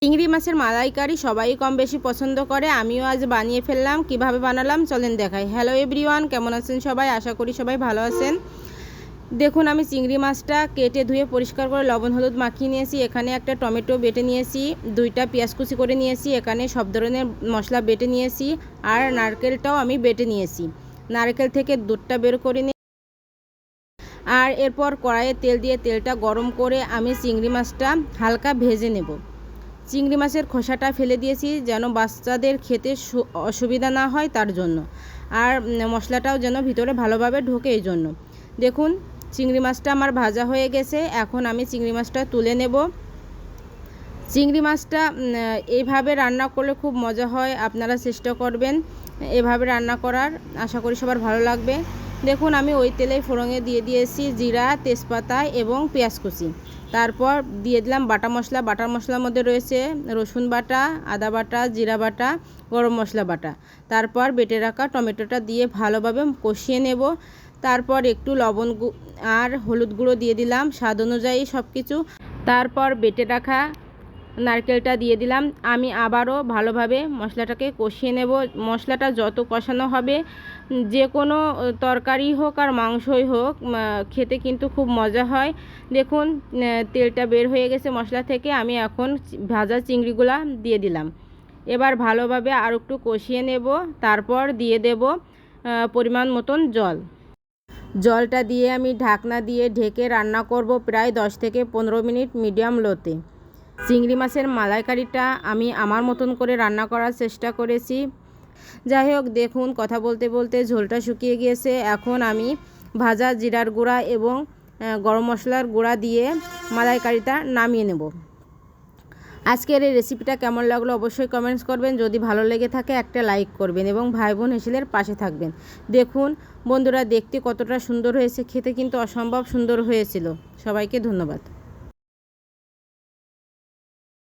চিংড়ি মাছের মালাইকারি সবাই কম বেশি পছন্দ করে। আমিও আজ বানিয়ে ফেললাম। কিভাবে বানালাম চলেন দেখাই। হ্যালো এভরিওয়ান, কেমন আছেন সবাই? আশা করি সবাই ভালো আছেন। দেখুন, আমি চিংড়ি মাছটা কেটে ধুয়ে পরিষ্কার করে লবণ হলুদ মাখিয়ে নিয়েছি। এখানে একটা টমেটো বেটে নিয়েছি, 2টা পেঁয়াজ কুচি করে নিয়েছি। এখানে সব ধরনের মশলা বেটে নিয়েছি, আর নারকেলটাও আমি বেটে নিয়েছি। নারকেল থেকে দুধটা বের করে নিয়ে আর এরপর কড়াইয়ে তেল দিয়ে তেলটা গরম করে আমি চিংড়ি মাছটা হালকা ভেজে নেব। চিংড়ি মাছের খোসাটা ফেলে দিয়েছি যেন বাচ্চাদের খেতে অসুবিধা না হয় তার জন্য, আর মশলাটাও যেন ভিতরে ভালোভাবে ঢোকে এই জন্য। দেখুন, চিংড়ি মাছটা আমার ভাজা হয়ে গেছে। এখন আমি চিংড়ি মাছটা তুলে নেব। চিংড়ি মাছটা এইভাবে রান্না করলে খুব মজা হয়, আপনারা চেষ্টা করবেন এভাবে রান্না করার। আশা করি সবার ভালো লাগবে। দেখুন, আমি ওই তেলেই ফোড়নে দিয়ে দিয়েছি জিরা, তেজপাতা এবং পেঁয়াজ কুচি। তারপর দিয়ে দিলাম বাটা মশলা। বাটার মশলার মধ্যে রয়েছে রসুন বাটা, আদা বাটা, জিরা বাটা, গরম মশলা বাটা। তারপর বেটে রাখা টমেটোটা দিয়ে ভালোভাবে কষিয়ে নেব। তারপর একটু লবণ আর হলুদ গুঁড়ো দিয়ে দিলাম স্বাদ অনুযায়ী সব কিছু। তারপর বেটে রাখা নারকেলটা দিয়ে দিলাম। আমি আবারও ভালোভাবে মশলাটাকে কষিয়ে নেব। মশলাটা যত কষানো হবে, যে কোনো তরকারি হোক আর মাংসই হোক, খেতে কিন্তু খুব মজা হয়। দেখুন, তেলটা বের হয়ে গেছে মশলা থেকে। আমি এখন ভাজা চিংড়িগুলা দিয়ে দিলাম। এবার ভালোভাবে আর একটু কষিয়ে নেব। তারপর দিয়ে দেব পরিমাণ মতন জল। জলটা দিয়ে আমি ঢাকনা দিয়ে ঢেকে রান্না করব প্রায় 10 থেকে 15 মিনিট মিডিয়াম লোতে। চিংড়ি মাছের মালাইকারিটা আমি আমার মতন করে রান্না করার চেষ্টা করেছি। যাই হোক, দেখুন কথা বলতে বলতে ঝোলটা শুকিয়ে গিয়েছে। এখন আমি ভাজা জিরার গুঁড়া এবং গরম মশলার গুঁড়া দিয়ে মালাইকারিটা নামিয়ে নেব। আজকের এই রেসিপিটা কেমন লাগলো অবশ্যই কমেন্টস করবেন। যদি ভালো লেগে থাকে একটা লাইক করবেন এবং ভাই বোন হেসেলের পাশে থাকবেন। দেখুন বন্ধুরা, দেখতে কতটা সুন্দর হয়েছে, খেতে কিন্তু অসম্ভব সুন্দর হয়েছিল। সবাইকে ধন্যবাদ।